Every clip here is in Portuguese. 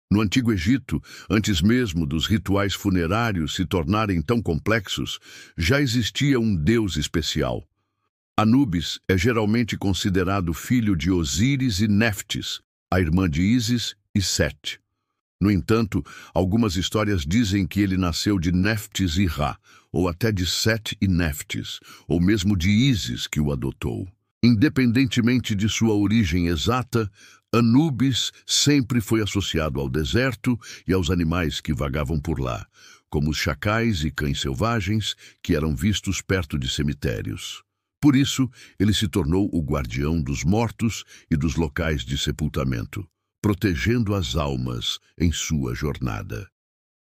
No Antigo Egito, antes mesmo dos rituais funerários se tornarem tão complexos, já existia um deus especial. Anubis é geralmente considerado filho de Osíris e Néftis, a irmã de Ísis e Sete. No entanto, algumas histórias dizem que ele nasceu de Néftis e Ra, ou até de Sete e Néftis, ou mesmo de Ísis que o adotou. Independentemente de sua origem exata, Anubis sempre foi associado ao deserto e aos animais que vagavam por lá, como os chacais e cães selvagens que eram vistos perto de cemitérios. Por isso, ele se tornou o guardião dos mortos e dos locais de sepultamento, protegendo as almas em sua jornada.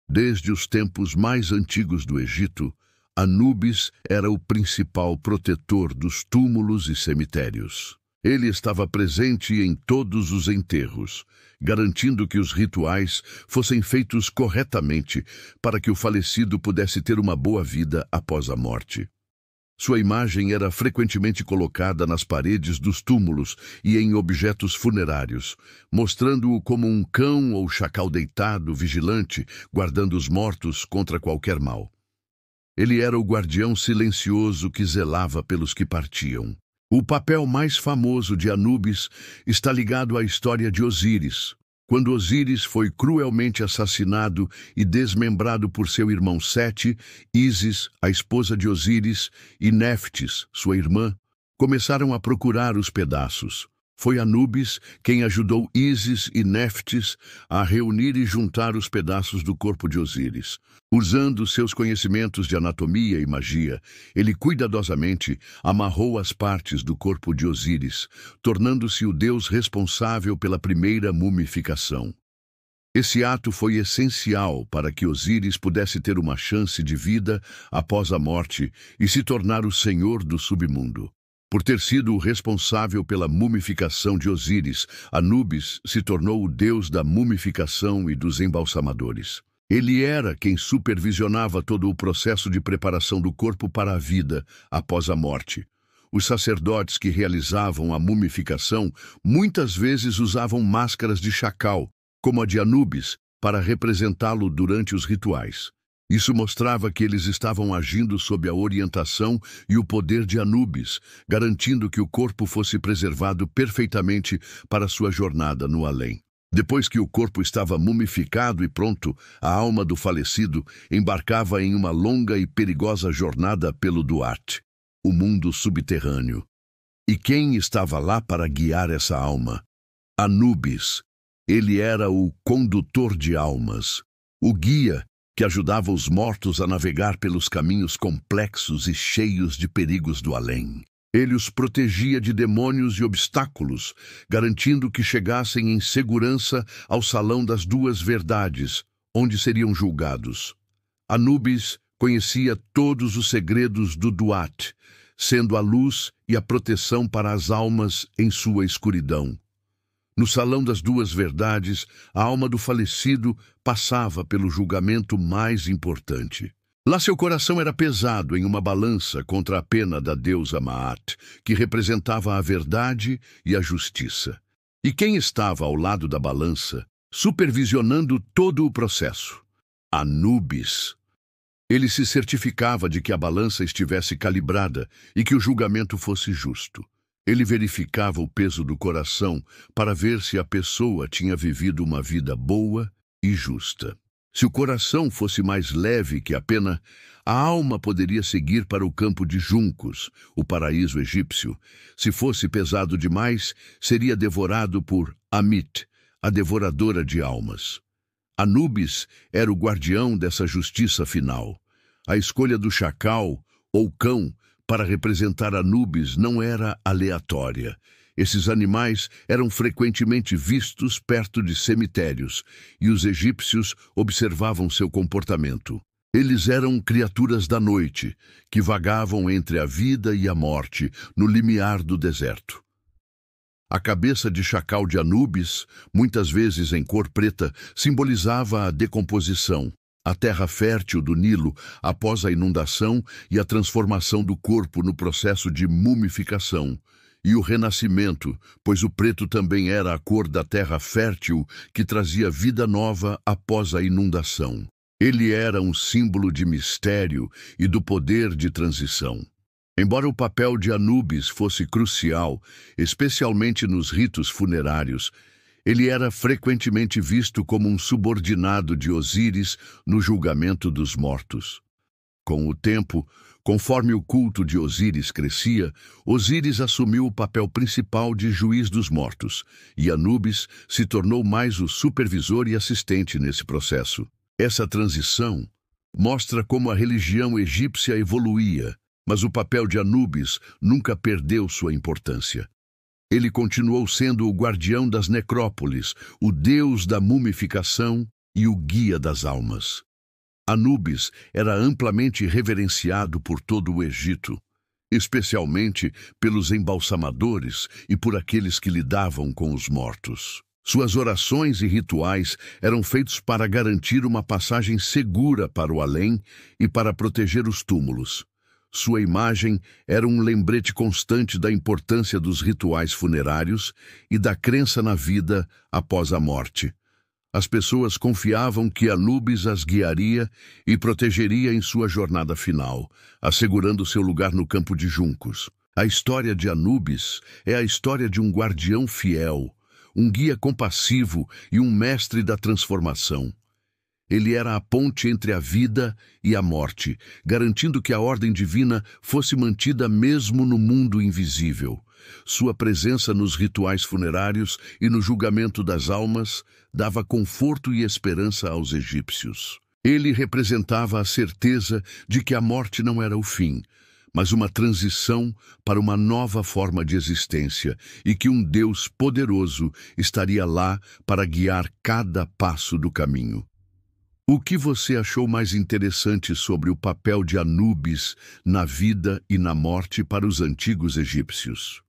Desde os tempos mais antigos do Egito, Anubis era o principal protetor dos túmulos e cemitérios. Ele estava presente em todos os enterros, garantindo que os rituais fossem feitos corretamente para que o falecido pudesse ter uma boa vida após a morte. Sua imagem era frequentemente colocada nas paredes dos túmulos e em objetos funerários, mostrando-o como um cão ou chacal deitado, vigilante, guardando os mortos contra qualquer mal. Ele era o guardião silencioso que zelava pelos que partiam. O papel mais famoso de Anubis está ligado à história de Osíris, quando Osíris foi cruelmente assassinado e desmembrado por seu irmão Sete. Ísis, a esposa de Osíris, e Néftis, sua irmã, começaram a procurar os pedaços. Foi Anubis quem ajudou Ísis e Néftis a reunir e juntar os pedaços do corpo de Osíris. Usando seus conhecimentos de anatomia e magia, ele cuidadosamente amarrou as partes do corpo de Osíris, tornando-se o deus responsável pela primeira mumificação. Esse ato foi essencial para que Osíris pudesse ter uma chance de vida após a morte e se tornar o senhor do submundo. Por ter sido o responsável pela mumificação de Osíris, Anubis se tornou o deus da mumificação e dos embalsamadores. Ele era quem supervisionava todo o processo de preparação do corpo para a vida após a morte. Os sacerdotes que realizavam a mumificação muitas vezes usavam máscaras de chacal, como a de Anubis, para representá-lo durante os rituais. Isso mostrava que eles estavam agindo sob a orientação e o poder de Anubis, garantindo que o corpo fosse preservado perfeitamente para sua jornada no além. Depois que o corpo estava mumificado e pronto, a alma do falecido embarcava em uma longa e perigosa jornada pelo Duat, o mundo subterrâneo. E quem estava lá para guiar essa alma? Anubis. Ele era o condutor de almas, o guia que ajudava os mortos a navegar pelos caminhos complexos e cheios de perigos do além. Ele os protegia de demônios e obstáculos, garantindo que chegassem em segurança ao Salão das Duas Verdades, onde seriam julgados. Anubis conhecia todos os segredos do Duat, sendo a luz e a proteção para as almas em sua escuridão. No Salão das Duas Verdades, a alma do falecido passava pelo julgamento mais importante. Lá seu coração era pesado em uma balança contra a pena da deusa Maat, que representava a verdade e a justiça. E quem estava ao lado da balança, supervisionando todo o processo? Anubis. Ele se certificava de que a balança estivesse calibrada e que o julgamento fosse justo. Ele verificava o peso do coração para ver se a pessoa tinha vivido uma vida boa e justa. Se o coração fosse mais leve que a pena, a alma poderia seguir para o campo de juncos, o paraíso egípcio. Se fosse pesado demais, seria devorado por Amit, a devoradora de almas. Anubis era o guardião dessa justiça final. A escolha do chacal, ou cão, para representar Anubis não era aleatória. Esses animais eram frequentemente vistos perto de cemitérios, e os egípcios observavam seu comportamento. Eles eram criaturas da noite, que vagavam entre a vida e a morte, no limiar do deserto. A cabeça de chacal de Anubis, muitas vezes em cor preta, simbolizava a decomposição, a terra fértil do Nilo após a inundação e a transformação do corpo no processo de mumificação, e o renascimento, pois o preto também era a cor da terra fértil que trazia vida nova após a inundação. Ele era um símbolo de mistério e do poder de transição. Embora o papel de Anubis fosse crucial, especialmente nos ritos funerários, ele era frequentemente visto como um subordinado de Osíris no julgamento dos mortos. Com o tempo, conforme o culto de Osíris crescia, Osíris assumiu o papel principal de juiz dos mortos, e Anubis se tornou mais o supervisor e assistente nesse processo. Essa transição mostra como a religião egípcia evoluía, mas o papel de Anubis nunca perdeu sua importância. Ele continuou sendo o guardião das necrópolis, o deus da mumificação e o guia das almas. Anubis era amplamente reverenciado por todo o Egito, especialmente pelos embalsamadores e por aqueles que lidavam com os mortos. Suas orações e rituais eram feitos para garantir uma passagem segura para o além e para proteger os túmulos. Sua imagem era um lembrete constante da importância dos rituais funerários e da crença na vida após a morte. As pessoas confiavam que Anubis as guiaria e protegeria em sua jornada final, assegurando seu lugar no campo de juncos. A história de Anubis é a história de um guardião fiel, um guia compassivo e um mestre da transformação. Ele era a ponte entre a vida e a morte, garantindo que a ordem divina fosse mantida mesmo no mundo invisível. Sua presença nos rituais funerários e no julgamento das almas dava conforto e esperança aos egípcios. Ele representava a certeza de que a morte não era o fim, mas uma transição para uma nova forma de existência e que um Deus poderoso estaria lá para guiar cada passo do caminho. O que você achou mais interessante sobre o papel de Anubis na vida e na morte para os antigos egípcios?